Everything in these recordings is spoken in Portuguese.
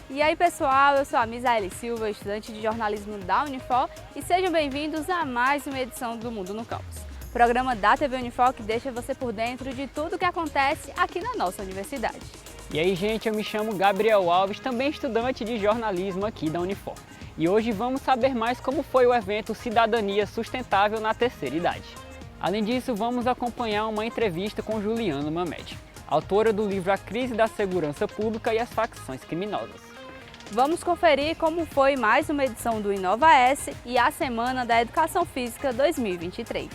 E aí pessoal, eu sou a Misaele Silva, estudante de jornalismo da Unifor e sejam bem-vindos a mais uma edição do Mundo no Campus. Programa da TV Unifor que deixa você por dentro de tudo o que acontece aqui na nossa universidade. E aí gente, eu me chamo Gabriel Alves, também estudante de jornalismo aqui da Unifor. E hoje vamos saber mais como foi o evento Cidadania Sustentável na Terceira Idade. Além disso, vamos acompanhar uma entrevista com Juliana Mamed, autora do livro A Crise da Segurança Pública e as Facções Criminosas. Vamos conferir como foi mais uma edição do InovaS e a Semana da Educação Física 2023.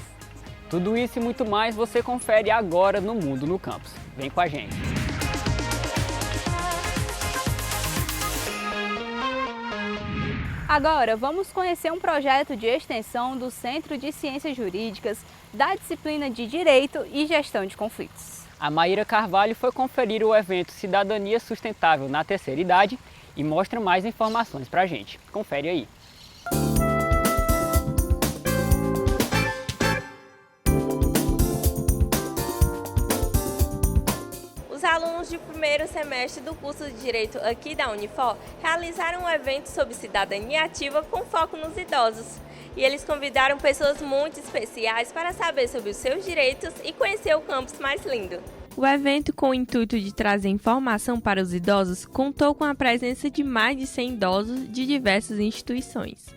Tudo isso e muito mais você confere agora no Mundo no Campus. Vem com a gente! Agora, vamos conhecer um projeto de extensão do Centro de Ciências Jurídicas da disciplina de Direito e Gestão de Conflitos. A Maíra Carvalho foi conferir o evento Cidadania Sustentável na Terceira Idade e mostra mais informações pra gente. Confere aí. Os alunos de primeiro semestre do curso de Direito aqui da Unifor realizaram um evento sobre cidadania ativa com foco nos idosos. E eles convidaram pessoas muito especiais para saber sobre os seus direitos e conhecer o campus mais lindo. O evento, com o intuito de trazer informação para os idosos, contou com a presença de mais de 100 idosos de diversas instituições.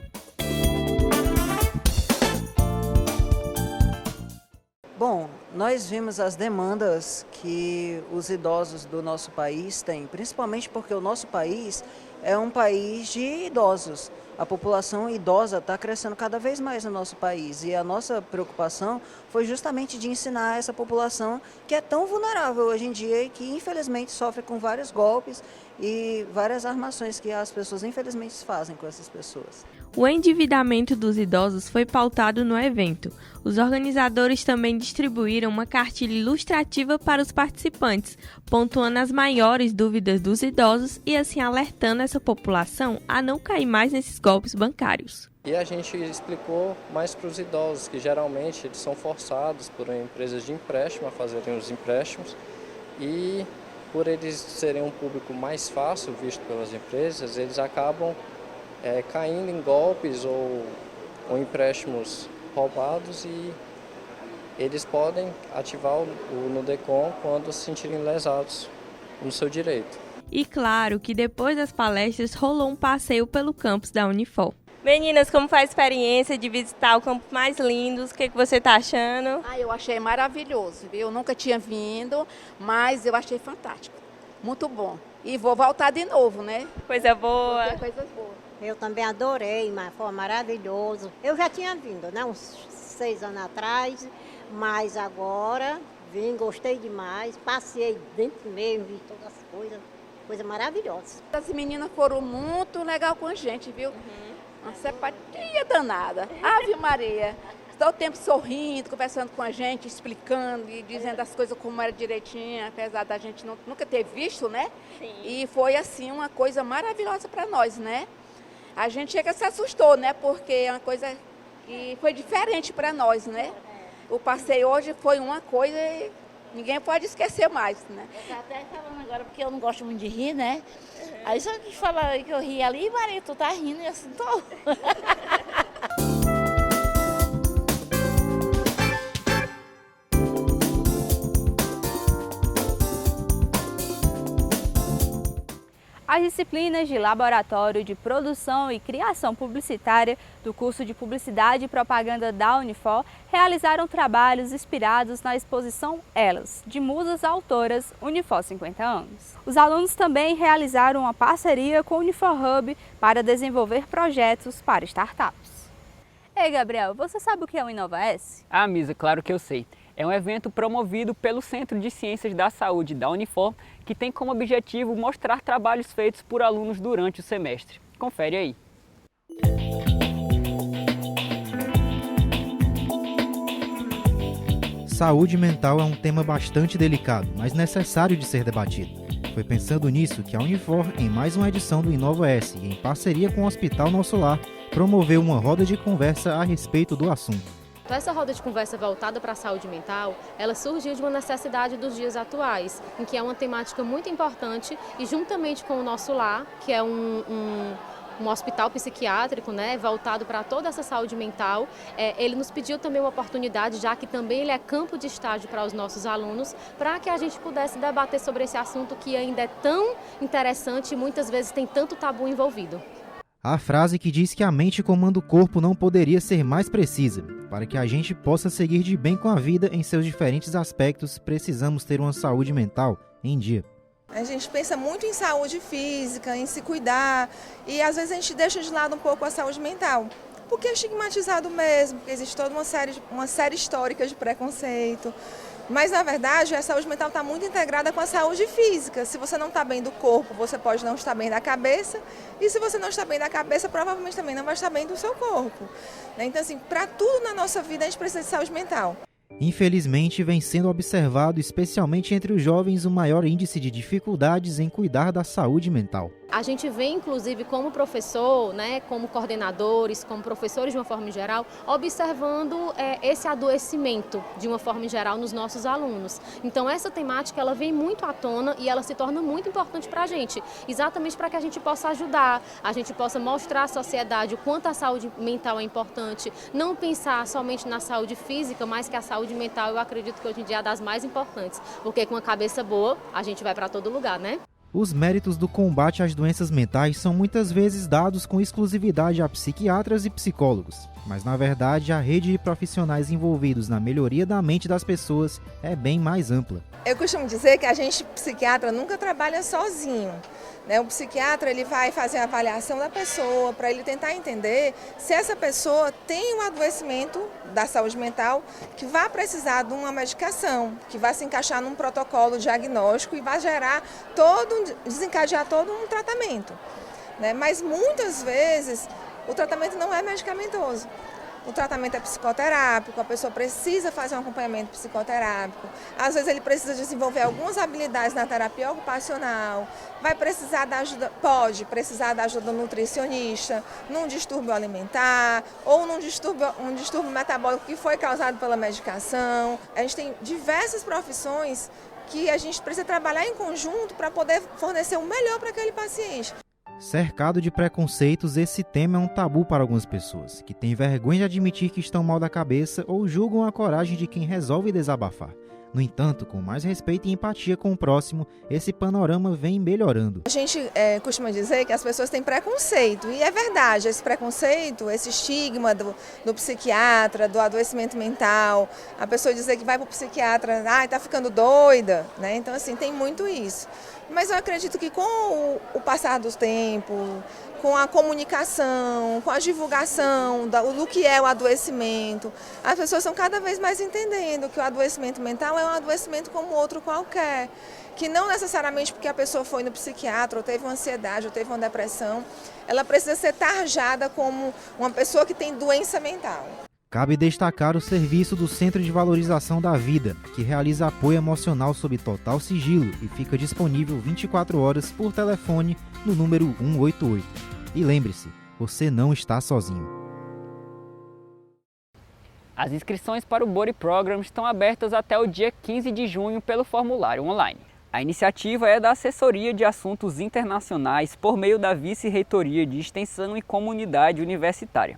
Bom, nós vimos as demandas que os idosos do nosso país têm, principalmente porque o nosso país é um país de idosos. A população idosa está crescendo cada vez mais no nosso país e a nossa preocupação foi justamente de ensinar essa população que é tão vulnerável hoje em dia e que infelizmente sofre com vários golpes e várias armações que as pessoas infelizmente fazem com essas pessoas. O endividamento dos idosos foi pautado no evento. Os organizadores também distribuíram uma cartilha ilustrativa para os participantes, pontuando as maiores dúvidas dos idosos e assim alertando essa população a não cair mais nesses golpes bancários. E a gente explicou mais para os idosos que geralmente eles são forçados por empresas de empréstimo a fazerem os empréstimos e por eles serem um público mais fácil visto pelas empresas, eles acabam caindo em golpes ou empréstimos roubados e eles podem ativar o Nudecom quando se sentirem lesados no seu direito. E claro que depois das palestras rolou um passeio pelo campus da Unifor. Meninas, como foi a experiência de visitar o campus mais lindo? O que você está achando? Eu achei maravilhoso, viu? Eu nunca tinha vindo, mas eu achei fantástico. Muito bom. E vou voltar de novo, né? Coisa boa. Coisas boas. Eu também adorei, mas foi maravilhoso. Eu já tinha vindo, né? Uns 6 anos atrás, mas agora vim, gostei demais. Passei dentro mesmo, vi todas as coisas. Coisa maravilhosa. As meninas foram muito legal com a gente, viu? Uma simpatia danada. Ave Maria. Todo o tempo sorrindo, conversando com a gente, explicando e dizendo as coisas como era direitinho, apesar da gente nunca ter visto, né? Sim. E foi assim uma coisa maravilhosa para nós, né? A gente chega se assustou, né? Porque é uma coisa que foi diferente para nós, né? O passeio hoje foi uma coisa e ninguém pode esquecer mais, né? Eu tô até falando agora porque eu não gosto muito de rir, né? Aí só que fala que eu ri ali, Maria, tu tá rindo e assim tô. As disciplinas de Laboratório de Produção e Criação Publicitária do curso de Publicidade e Propaganda da Unifor realizaram trabalhos inspirados na exposição Elas, de musas autoras Unifor 50 anos. Os alunos também realizaram uma parceria com o Unifor Hub para desenvolver projetos para startups. Ei, Gabriel, você sabe o que é o InovaS? Ah, Misa, claro que eu sei. É um evento promovido pelo Centro de Ciências da Saúde da Unifor, que tem como objetivo mostrar trabalhos feitos por alunos durante o semestre. Confere aí. Saúde mental é um tema bastante delicado, mas necessário de ser debatido. Foi pensando nisso que a Unifor, em mais uma edição do InovaS e em parceria com o Hospital Nosso Lar, promoveu uma roda de conversa a respeito do assunto. Então essa roda de conversa voltada para a saúde mental, ela surgiu de uma necessidade dos dias atuais, em que é uma temática muito importante e juntamente com o Nosso Lar, que é um hospital psiquiátrico, né, voltado para toda essa saúde mental. Ele nos pediu também uma oportunidade, já que também ele é campo de estágio para os nossos alunos, para que a gente pudesse debater sobre esse assunto que ainda é tão interessante e muitas vezes tem tanto tabu envolvido. A frase que diz que a mente comanda o corpo não poderia ser mais precisa. Para que a gente possa seguir de bem com a vida em seus diferentes aspectos, precisamos ter uma saúde mental em dia. A gente pensa muito em saúde física, em se cuidar, e às vezes a gente deixa de lado um pouco a saúde mental, porque é estigmatizado mesmo, porque existe toda uma série histórica de preconceito. Mas, na verdade, a saúde mental está muito integrada com a saúde física. Se você não está bem do corpo, você pode não estar bem da cabeça, e se você não está bem da cabeça, provavelmente também não vai estar bem do seu corpo. Então, assim, para tudo na nossa vida, a gente precisa de saúde mental. Infelizmente, vem sendo observado, especialmente entre os jovens, o maior índice de dificuldades em cuidar da saúde mental. A gente vê, inclusive, como professor, né, como coordenadores, como professores de uma forma geral, observando esse adoecimento de uma forma geral nos nossos alunos. Então, essa temática ela vem muito à tona e ela se torna muito importante para a gente, exatamente para que a gente possa ajudar, a gente possa mostrar à sociedade o quanto a saúde mental é importante, não pensar somente na saúde física, mas que a saúde mental, eu acredito que hoje em dia é das mais importantes, porque com a cabeça boa, a gente vai para todo lugar, né? Os méritos do combate às doenças mentais são muitas vezes dados com exclusividade a psiquiatras e psicólogos, mas na verdade a rede de profissionais envolvidos na melhoria da mente das pessoas é bem mais ampla. Eu costumo dizer que a gente, psiquiatra, nunca trabalha sozinho. O psiquiatra ele vai fazer a avaliação da pessoa para ele tentar entender se essa pessoa tem um adoecimento da saúde mental que vai precisar de uma medicação, que vai se encaixar num protocolo diagnóstico e vai desencadear todo um tratamento. Mas muitas vezes o tratamento não é medicamentoso. O tratamento é psicoterápico, a pessoa precisa fazer um acompanhamento psicoterápico. Às vezes ele precisa desenvolver algumas habilidades na terapia ocupacional, pode precisar da ajuda do nutricionista, num distúrbio alimentar ou num distúrbio metabólico que foi causado pela medicação. A gente tem diversas profissões que a gente precisa trabalhar em conjunto para poder fornecer o melhor para aquele paciente. Cercado de preconceitos, esse tema é um tabu para algumas pessoas, que têm vergonha de admitir que estão mal da cabeça ou julgam a coragem de quem resolve desabafar. No entanto, com mais respeito e empatia com o próximo, esse panorama vem melhorando. A gente costuma dizer que as pessoas têm preconceito, e é verdade, esse preconceito, esse estigma do psiquiatra, do adoecimento mental, a pessoa dizer que vai para o psiquiatra, está ficando doida, né? Então, assim, tem muito isso. Mas eu acredito que com o passar do tempo, com a comunicação, com a divulgação do que é o adoecimento, as pessoas estão cada vez mais entendendo que o adoecimento mental é um adoecimento como outro qualquer, que não necessariamente porque a pessoa foi no psiquiatra, ou teve uma ansiedade, ou teve uma depressão, ela precisa ser tarjada como uma pessoa que tem doença mental. Cabe destacar o serviço do Centro de Valorização da Vida, que realiza apoio emocional sob total sigilo e fica disponível 24 horas por telefone no número 188. E lembre-se, você não está sozinho. As inscrições para o Buddy Program estão abertas até o dia 15 de junho pelo formulário online. A iniciativa é da Assessoria de Assuntos Internacionais por meio da Vice-Reitoria de Extensão e Comunidade Universitária.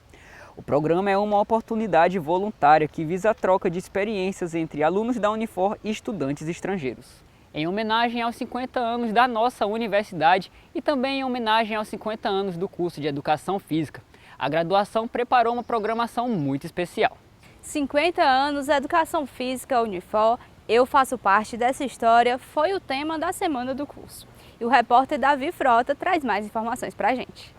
O programa é uma oportunidade voluntária que visa a troca de experiências entre alunos da Unifor e estudantes estrangeiros. Em homenagem aos 50 anos da nossa universidade e também em homenagem aos 50 anos do curso de Educação Física, a graduação preparou uma programação muito especial. 50 anos, Educação Física Unifor, eu faço parte dessa história, foi o tema da semana do curso. E o repórter Davi Frota traz mais informações para a gente.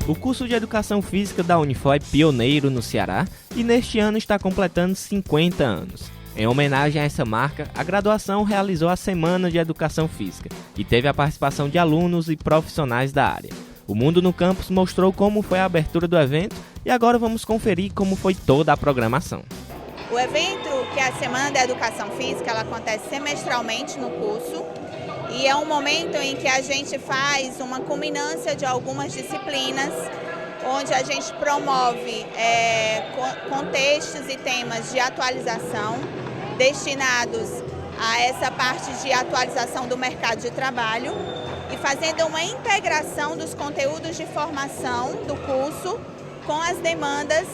O curso de Educação Física da Unifor é pioneiro no Ceará e neste ano está completando 50 anos. Em homenagem a essa marca, a graduação realizou a Semana de Educação Física e teve a participação de alunos e profissionais da área. O Mundo no Campus mostrou como foi a abertura do evento e agora vamos conferir como foi toda a programação. O evento, que é a Semana da Educação Física, ela acontece semestralmente no curso e é um momento em que a gente faz uma culminância de algumas disciplinas, onde a gente promove contextos e temas de atualização destinados a essa parte de atualização do mercado de trabalho e fazendo uma integração dos conteúdos de formação do curso com as demandas,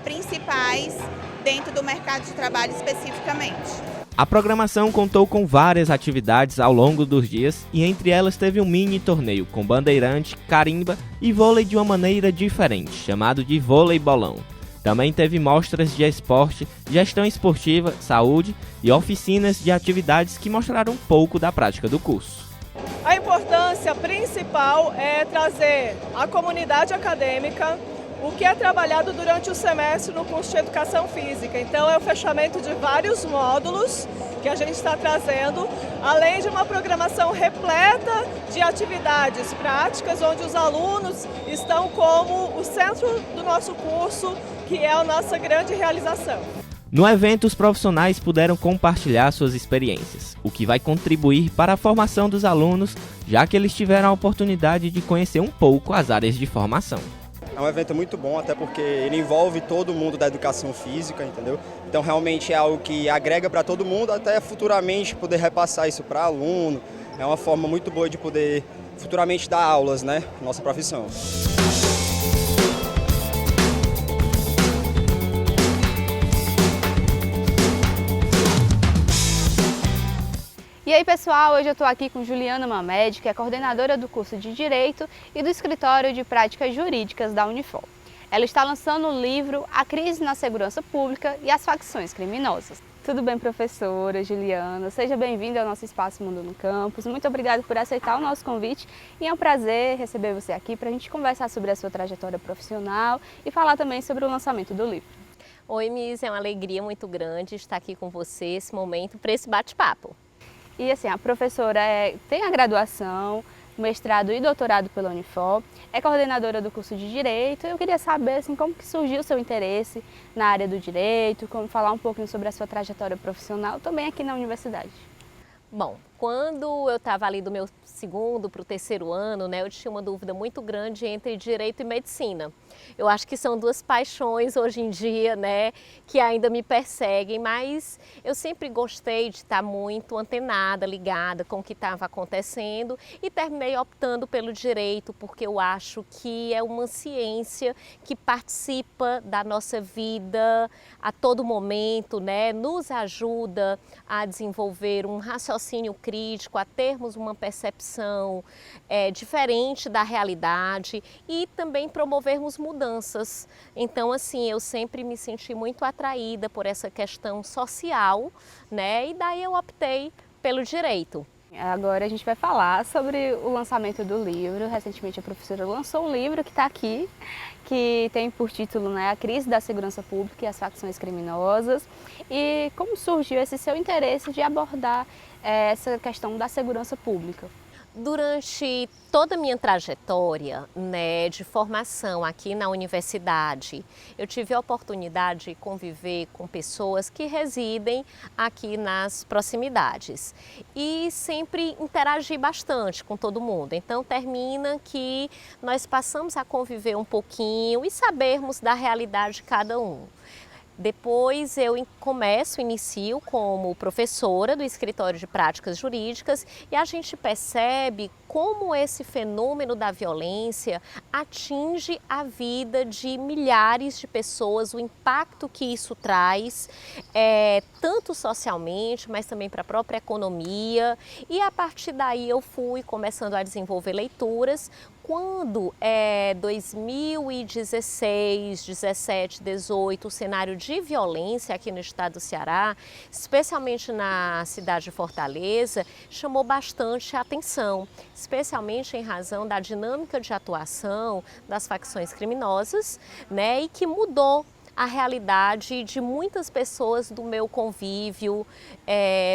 principais dentro do mercado de trabalho especificamente. A programação contou com várias atividades ao longo dos dias e entre elas teve um mini torneio com bandeirante, carimba e vôlei de uma maneira diferente, chamado de vôlei bolão. Também teve mostras de esporte, gestão esportiva, saúde e oficinas de atividades que mostraram um pouco da prática do curso. A importância principal é trazer à comunidade acadêmica o que é trabalhado durante o semestre no curso de Educação Física. Então é o fechamento de vários módulos que a gente está trazendo, além de uma programação repleta de atividades práticas, onde os alunos estão como o centro do nosso curso, que é a nossa grande realização. No evento, os profissionais puderam compartilhar suas experiências, o que vai contribuir para a formação dos alunos, já que eles tiveram a oportunidade de conhecer um pouco as áreas de formação. É um evento muito bom, até porque ele envolve todo mundo da educação física, entendeu? Então realmente é algo que agrega para todo mundo, até futuramente poder repassar isso para aluno. É uma forma muito boa de poder futuramente dar aulas, nossa profissão. E aí, pessoal, hoje eu estou aqui com Juliana Mamed, que é coordenadora do curso de Direito e do Escritório de Práticas Jurídicas da Unifor. Ela está lançando o livro A Crise na Segurança Pública e as Facções Criminosas. Tudo bem, professora Juliana? Seja bem-vinda ao nosso Espaço Mundo no Campus. Muito obrigada por aceitar o nosso convite e é um prazer receber você aqui para a gente conversar sobre a sua trajetória profissional e falar também sobre o lançamento do livro. Oi, Miss, é uma alegria muito grande estar aqui com você esse momento para esse bate-papo. E assim, a professora tem a graduação, mestrado e doutorado pela Unifor, é coordenadora do curso de Direito. Eu queria saber assim, como que surgiu o seu interesse na área do Direito, como falar um pouquinho sobre a sua trajetória profissional também aqui na universidade. Bom, quando eu estava ali do meu segundo para o terceiro ano, eu tinha uma dúvida muito grande entre Direito e Medicina. Eu acho que são duas paixões hoje em dia, que ainda me perseguem, mas eu sempre gostei de estar muito antenada, ligada com o que estava acontecendo e terminei optando pelo Direito, porque eu acho que é uma ciência que participa da nossa vida a todo momento, nos ajuda a desenvolver um raciocínio crítico, a termos uma percepção diferente da realidade e também promovermos mudanças. Então, assim, eu sempre me senti muito atraída por essa questão social, e daí eu optei pelo Direito. Agora a gente vai falar sobre o lançamento do livro. Recentemente a professora lançou um livro que está aqui, que tem por título A Crise da Segurança Pública e as Facções Criminosas. E como surgiu esse seu interesse de abordar essa questão da segurança pública? Durante toda a minha trajetória de formação aqui na universidade, eu tive a oportunidade de conviver com pessoas que residem aqui nas proximidades e sempre interagi bastante com todo mundo. Então termina que nós passamos a conviver um pouquinho e sabermos da realidade de cada um. Depois eu inicio como professora do Escritório de Práticas Jurídicas e a gente percebe como esse fenômeno da violência atinge a vida de milhares de pessoas, o impacto que isso traz, tanto socialmente, mas também para a própria economia. E a partir daí eu fui começando a desenvolver leituras. Quando 2016, 17, 18, o cenário de violência aqui no estado do Ceará, especialmente na cidade de Fortaleza, chamou bastante a atenção, especialmente em razão da dinâmica de atuação das facções criminosas, e que mudou a realidade de muitas pessoas do meu convívio,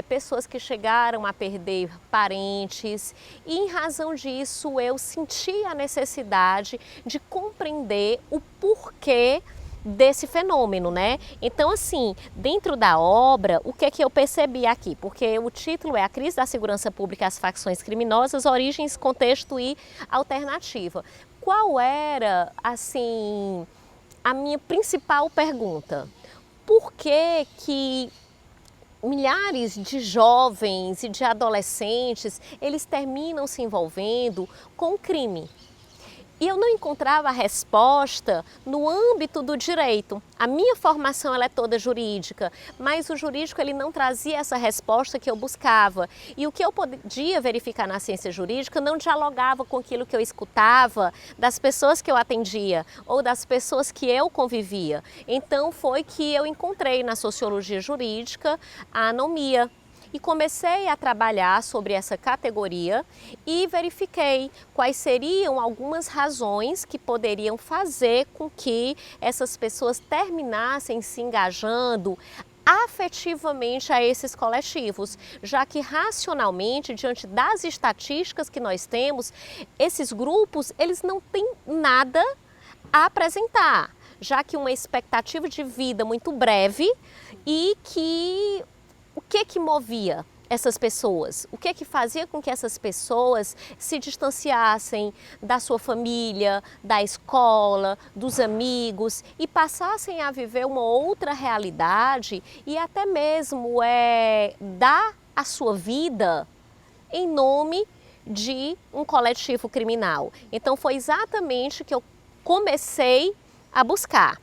pessoas que chegaram a perder parentes e em razão disso eu senti a necessidade de compreender o porquê desse fenômeno, né? Então, assim, dentro da obra, o que é que eu percebi aqui? Porque o título é A Crise da Segurança Pública e as Facções Criminosas, Origens, Contexto e Alternativa. Qual era, assim, a minha principal pergunta? Por que que milhares de jovens e de adolescentes, eles terminam se envolvendo com o crime? E eu não encontrava a resposta no âmbito do direito. A minha formação ela é toda jurídica, mas o jurídico ele não trazia essa resposta que eu buscava. E o que eu podia verificar na ciência jurídica não dialogava com aquilo que eu escutava das pessoas que eu atendia ou das pessoas que eu convivia. Então foi que eu encontrei na sociologia jurídica a anomia. E comecei a trabalhar sobre essa categoria e verifiquei quais seriam algumas razões que poderiam fazer com que essas pessoas terminassem se engajando afetivamente a esses coletivos, já que racionalmente, diante das estatísticas que nós temos, esses grupos eles não têm nada a apresentar, já que uma expectativa de vida muito breve e que o que movia essas pessoas? O que fazia com que essas pessoas se distanciassem da sua família, da escola, dos amigos e passassem a viver uma outra realidade e até mesmo dar a sua vida em nome de um coletivo criminal. Então foi exatamente que eu comecei a buscar.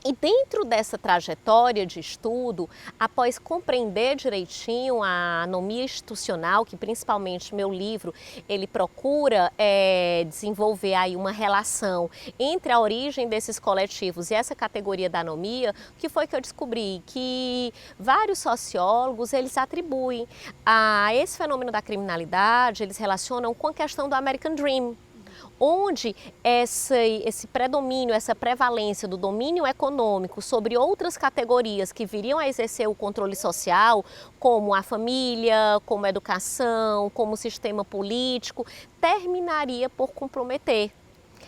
E dentro dessa trajetória de estudo, após compreender direitinho a anomia institucional, que principalmente meu livro, ele procura desenvolver aí uma relação entre a origem desses coletivos e essa categoria da anomia, o que foi que eu descobri? Que vários sociólogos, eles atribuem a esse fenômeno da criminalidade, eles relacionam com a questão do American Dream, onde esse predomínio, essa prevalência do domínio econômico sobre outras categorias que viriam a exercer o controle social, como a família, como a educação, como o sistema político, terminaria por comprometer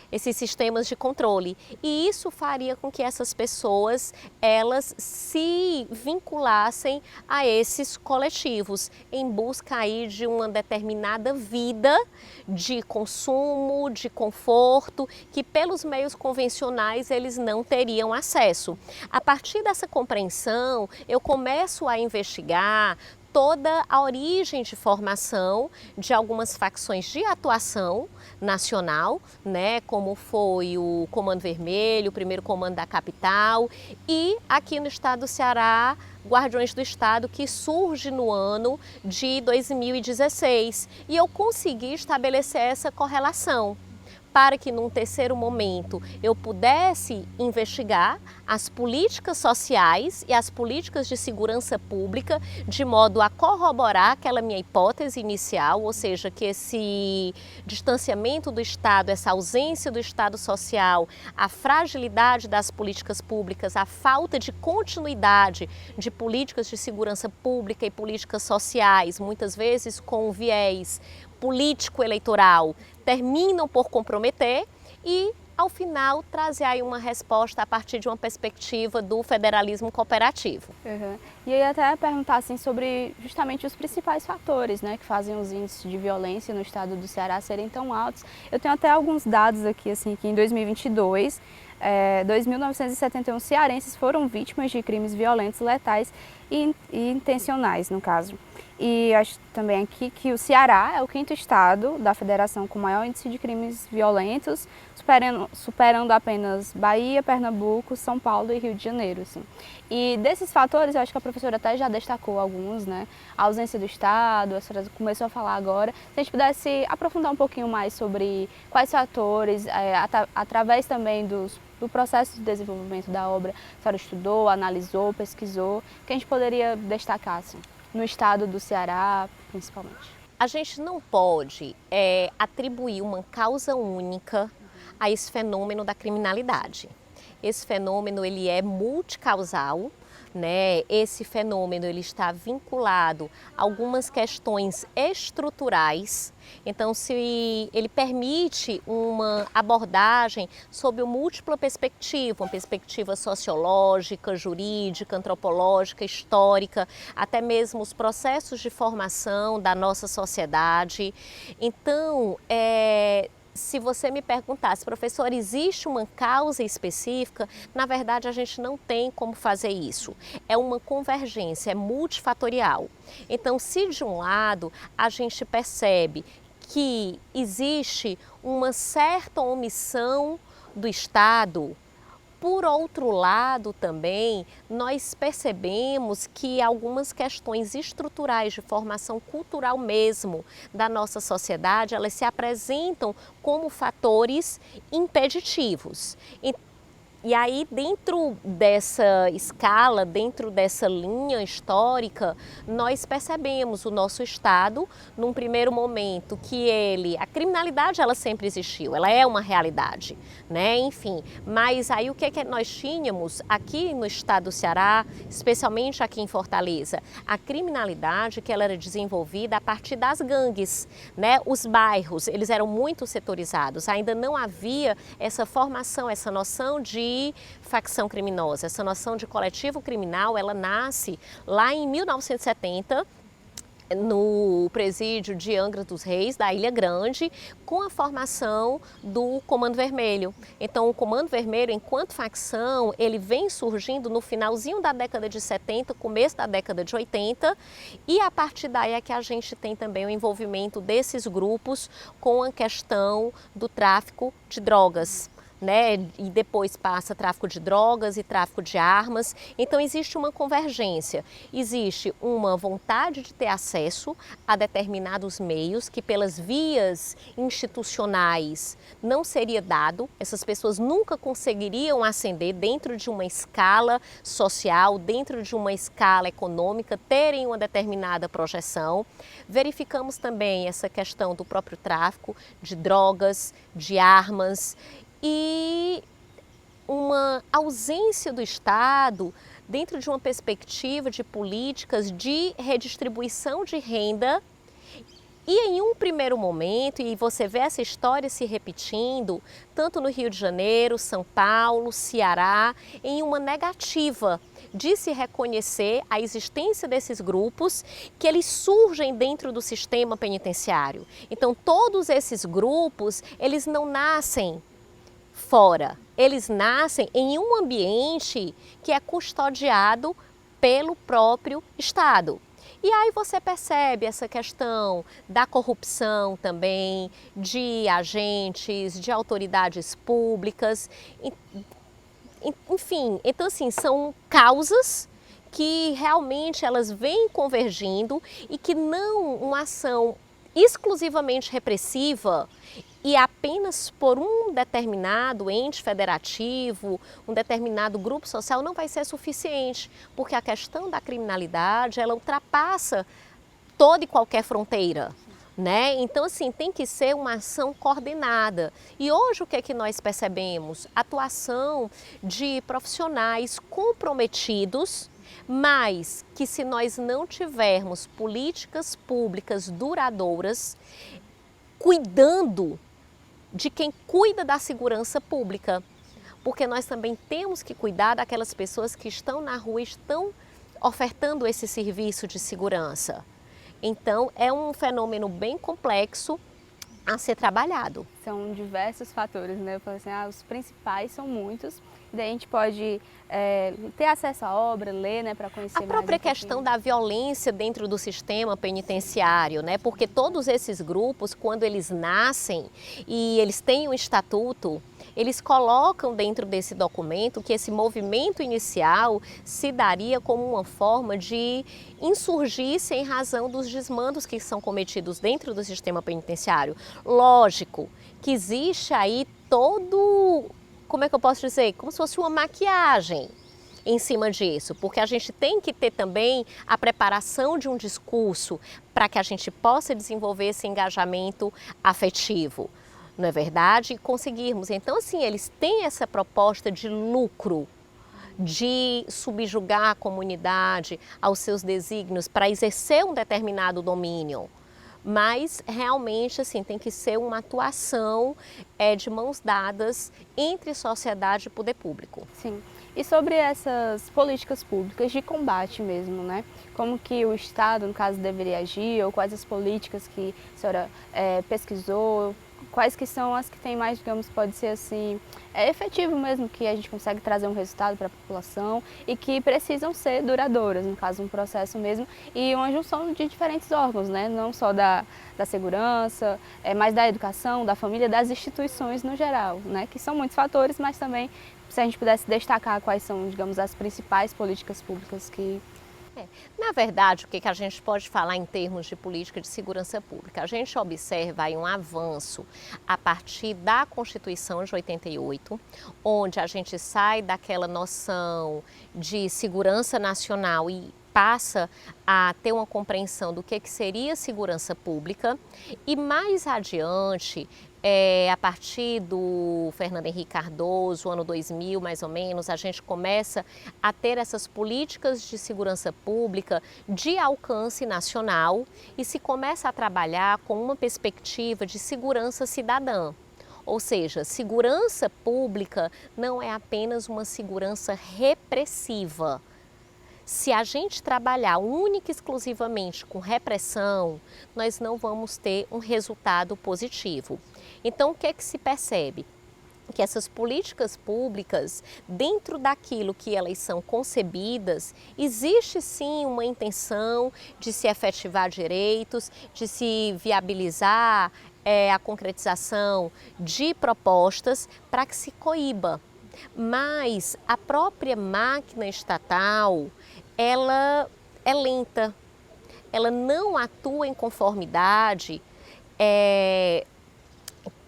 esses sistemas de controle. E isso faria com que essas pessoas, elas se vinculassem a esses coletivos, em busca aí de uma determinada vida de consumo, de conforto, que pelos meios convencionais eles não teriam acesso. A partir dessa compreensão, eu começo a investigar toda a origem de formação de algumas facções de atuação nacional, né, como foi o Comando Vermelho, o primeiro comando da capital, e aqui no estado do Ceará, Guardiões do Estado, que surge no ano de 2016. E eu consegui estabelecer essa correlação, para que num terceiro momento eu pudesse investigar as políticas sociais e as políticas de segurança pública de modo a corroborar aquela minha hipótese inicial, ou seja, que esse distanciamento do Estado, essa ausência do Estado social, a fragilidade das políticas públicas, a falta de continuidade de políticas de segurança pública e políticas sociais, muitas vezes com viés político-eleitoral, terminam por comprometer e, ao final, trazer aí uma resposta a partir de uma perspectiva do federalismo cooperativo. Uhum. E aí até perguntar assim, sobre justamente os principais fatores, né, que fazem os índices de violência no estado do Ceará serem tão altos. Eu tenho até alguns dados aqui, assim, que em 2022, 2.971 cearenses foram vítimas de crimes violentos, letais e intencionais, no caso. E acho também aqui que o Ceará é o 5º estado da federação com maior índice de crimes violentos, superando apenas Bahia, Pernambuco, São Paulo e Rio de Janeiro. Assim. E desses fatores, eu acho que a professora até já destacou alguns, né? A ausência do Estado, a senhora começou a falar agora. Se a gente pudesse aprofundar um pouquinho mais sobre quais fatores, através também do processo de desenvolvimento da obra, a senhora estudou, analisou, pesquisou, que a gente poderia destacar, assim, no estado do Ceará, principalmente. A gente não pode atribuir uma causa única a esse fenômeno da criminalidade. Esse fenômeno ele é multicausal, né, esse fenômeno ele está vinculado a algumas questões estruturais. Então, se ele permite uma abordagem sob uma múltipla perspectiva, uma perspectiva sociológica, jurídica, antropológica, histórica, até mesmo os processos de formação da nossa sociedade. Então, se você me perguntasse, professor, existe uma causa específica? Na verdade, a gente não tem como fazer isso. É uma convergência, é multifatorial. Então, se de um lado a gente percebe que existe uma certa omissão do Estado, por outro lado também, nós percebemos que algumas questões estruturais de formação cultural mesmo da nossa sociedade, elas se apresentam como fatores impeditivos. E aí, dentro dessa escala, dentro dessa linha histórica, nós percebemos o nosso Estado, num primeiro momento, que a criminalidade ela sempre existiu, ela é uma realidade, né? Enfim, mas aí o que nós tínhamos aqui no estado do Ceará, especialmente aqui em Fortaleza? A criminalidade que ela era desenvolvida a partir das gangues, né? Os bairros, eles eram muito setorizados, ainda não havia essa formação, essa noção de facção criminosa. Essa noção de coletivo criminal, ela nasce lá em 1970, no presídio de Angra dos Reis, da Ilha Grande, com a formação do Comando Vermelho. Então, o Comando Vermelho, enquanto facção, ele vem surgindo no finalzinho da década de 70, começo da década de 80, e a partir daí é que a gente tem também o envolvimento desses grupos com a questão do tráfico de drogas, né? E depois passa tráfico de drogas e tráfico de armas. Então existe uma convergência, existe uma vontade de ter acesso a determinados meios que pelas vias institucionais não seria dado, essas pessoas nunca conseguiriam ascender dentro de uma escala social, dentro de uma escala econômica, terem uma determinada projeção. Verificamos também essa questão do próprio tráfico de drogas, de armas, e uma ausência do Estado dentro de uma perspectiva de políticas de redistribuição de renda. E em um primeiro momento, e você vê essa história se repetindo, tanto no Rio de Janeiro, São Paulo, Ceará, em uma negativa de se reconhecer a existência desses grupos, que eles surgem dentro do sistema penitenciário. Então, todos esses grupos, eles não nascem fora, eles nascem em um ambiente que é custodiado pelo próprio Estado. E aí você percebe essa questão da corrupção também, de agentes, de autoridades públicas, enfim, então assim, são causas que realmente elas vêm convergindo e que não uma ação exclusivamente repressiva e apenas por um determinado ente federativo, um determinado grupo social não vai ser suficiente, porque a questão da criminalidade, ela ultrapassa toda e qualquer fronteira, né? Então, assim, tem que ser uma ação coordenada. E hoje o que é que nós percebemos? Atuação de profissionais comprometidos, mas que se nós não tivermos políticas públicas duradouras, cuidando de quem cuida da segurança pública, porque nós também temos que cuidar daquelas pessoas que estão na rua, estão ofertando esse serviço de segurança. Então, é um fenômeno bem complexo a ser trabalhado. São diversos fatores, né? Eu falei assim, os principais são muitos. Daí a gente pode ter acesso à obra, ler, né, para conhecer mais. A própria questão da violência dentro do sistema penitenciário, né? Porque todos esses grupos, quando eles nascem e eles têm um estatuto, eles colocam dentro desse documento que esse movimento inicial se daria como uma forma de insurgir-se em razão dos desmandos que são cometidos dentro do sistema penitenciário. Lógico que existe aí todo, como é que eu posso dizer, como se fosse uma maquiagem em cima disso, porque a gente tem que ter também a preparação de um discurso para que a gente possa desenvolver esse engajamento afetivo, não é verdade? E conseguirmos. Então, assim, eles têm essa proposta de lucro, de subjugar a comunidade aos seus desígnios para exercer um determinado domínio. Mas realmente assim, tem que ser uma atuação de mãos dadas entre sociedade e poder público. Sim. E sobre essas políticas públicas de combate mesmo, né? Como que o Estado, no caso, deveria agir, ou quais as políticas que a senhora pesquisou, quais que são as que têm mais, digamos, pode ser assim, efetivo mesmo, que a gente consegue trazer um resultado para a população e que precisam ser duradouras, no caso, um processo mesmo, e uma junção de diferentes órgãos, né? Não só da segurança, mas da educação, da família, das instituições no geral, né? Que são muitos fatores, mas também, se a gente pudesse destacar quais são, digamos, as principais políticas públicas que... Na verdade, o que a gente pode falar em termos de política de segurança pública? A gente observa aí um avanço a partir da Constituição de 88, onde a gente sai daquela noção de segurança nacional e passa a ter uma compreensão do que seria segurança pública, e mais adiante, a partir do Fernando Henrique Cardoso, ano 2000 mais ou menos, a gente começa a ter essas políticas de segurança pública de alcance nacional e se começa a trabalhar com uma perspectiva de segurança cidadã. Ou seja, segurança pública não é apenas uma segurança repressiva. Se a gente trabalhar única e exclusivamente com repressão, nós não vamos ter um resultado positivo. Então, o que se percebe? Que essas políticas públicas, dentro daquilo que elas são concebidas, existe sim uma intenção de se efetivar direitos, de se viabilizar a concretização de propostas para que se coíba. Mas a própria máquina estatal, ela é lenta, ela não atua em conformidade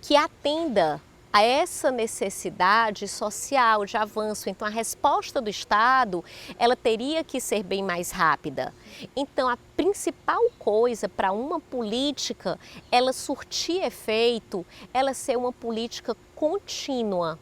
que atenda a essa necessidade social de avanço. Então, a resposta do Estado, ela teria que ser bem mais rápida. Então, a principal coisa para uma política, ela surtir efeito, ela ser uma política contínua.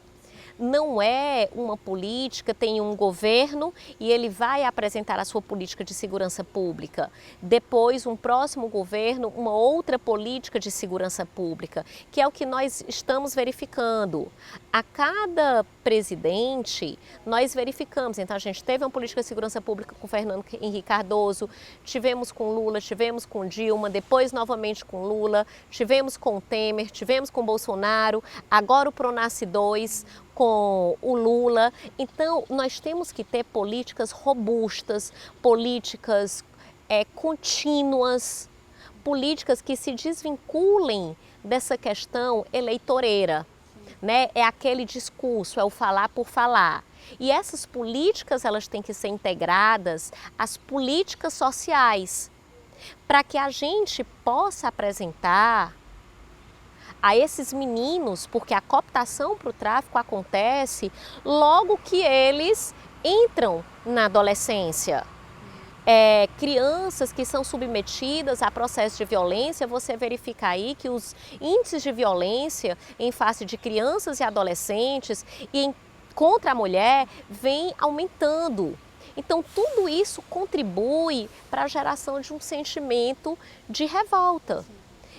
Não é uma política, tem um governo e ele vai apresentar a sua política de segurança pública. Depois, um próximo governo, uma outra política de segurança pública, que é o que nós estamos verificando. A cada presidente, nós verificamos. Então, a gente teve uma política de segurança pública com Fernando Henrique Cardoso, tivemos com Lula, tivemos com Dilma, depois novamente com Lula, tivemos com Temer, tivemos com Bolsonaro, agora o Pronace 2, com o Lula. Então, nós temos que ter políticas robustas, políticas contínuas, políticas que se desvinculem dessa questão eleitoreira, né? É aquele discurso, é o falar por falar. E essas políticas, elas têm que ser integradas às políticas sociais, para que a gente possa apresentar a esses meninos, porque a cooptação para o tráfico acontece logo que eles entram na adolescência. Crianças que são submetidas a processos de violência, você verifica aí que os índices de violência em face de crianças e adolescentes e contra a mulher vem aumentando. Então, tudo isso contribui para a geração de um sentimento de revolta.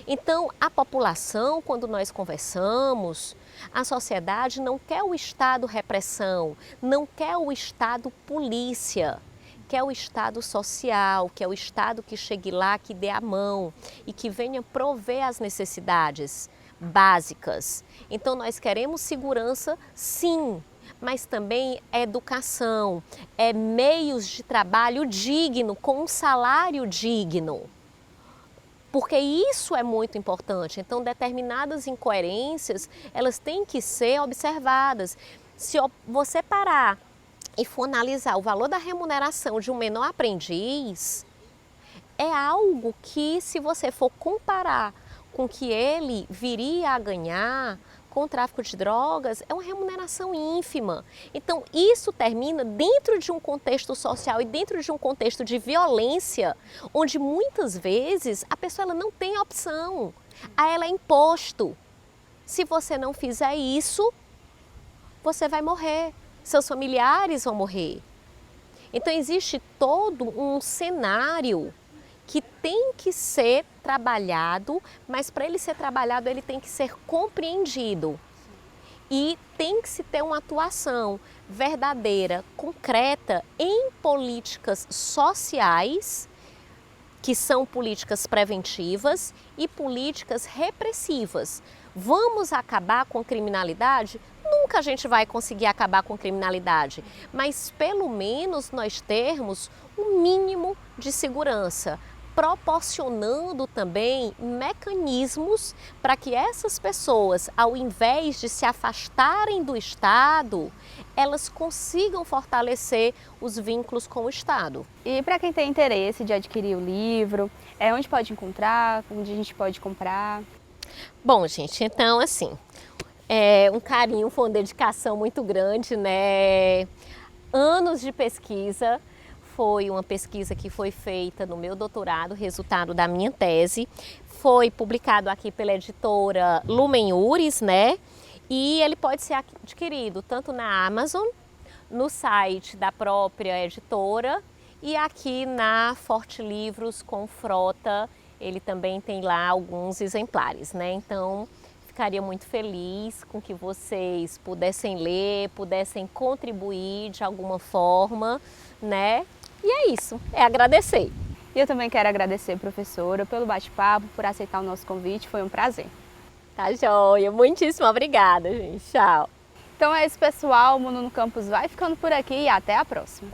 Então, a população, quando nós conversamos, a sociedade não quer o Estado repressão, não quer o Estado polícia, quer o Estado social, quer o Estado que chegue lá, que dê a mão e que venha prover as necessidades básicas. Então, nós queremos segurança, sim, mas também educação, meios de trabalho digno, com um salário digno. Porque isso é muito importante. Então, determinadas incoerências, elas têm que ser observadas. Se você parar e for analisar o valor da remuneração de um menor aprendiz, é algo que, se você for comparar com o que ele viria a ganhar com o tráfico de drogas, é uma remuneração ínfima. Então, isso termina dentro de um contexto social e dentro de um contexto de violência, onde muitas vezes a pessoa ela não tem opção, a ela é imposto. Se você não fizer isso, você vai morrer. seus familiares vão morrer. Então existe todo um cenário que tem que ser trabalhado, mas para ele ser trabalhado ele tem que ser compreendido. E tem que se ter uma atuação verdadeira, concreta em políticas sociais, que são políticas preventivas e políticas repressivas. Vamos acabar com criminalidade? Nunca a gente vai conseguir acabar com criminalidade, mas pelo menos nós termos um mínimo de segurança, proporcionando também mecanismos para que essas pessoas, ao invés de se afastarem do Estado, elas consigam fortalecer os vínculos com o Estado. E para quem tem interesse de adquirir o livro, onde pode encontrar, onde a gente pode comprar? Bom, gente, então assim, um carinho, foi uma dedicação muito grande, né? Anos de pesquisa. Foi uma pesquisa que foi feita no meu doutorado, resultado da minha tese. Foi publicado aqui pela editora Lumen Uris, né? E ele pode ser adquirido tanto na Amazon, no site da própria editora e aqui na Forte Livros com Frota. Ele também tem lá alguns exemplares, né? Então, ficaria muito feliz com que vocês pudessem ler, pudessem contribuir de alguma forma, né? E é isso, é agradecer. E eu também quero agradecer, professora, pelo bate-papo, por aceitar o nosso convite, foi um prazer. Tá joia, muitíssimo obrigada, gente. Tchau. Então é isso, pessoal, o Mundo no Campus vai ficando por aqui e até a próxima.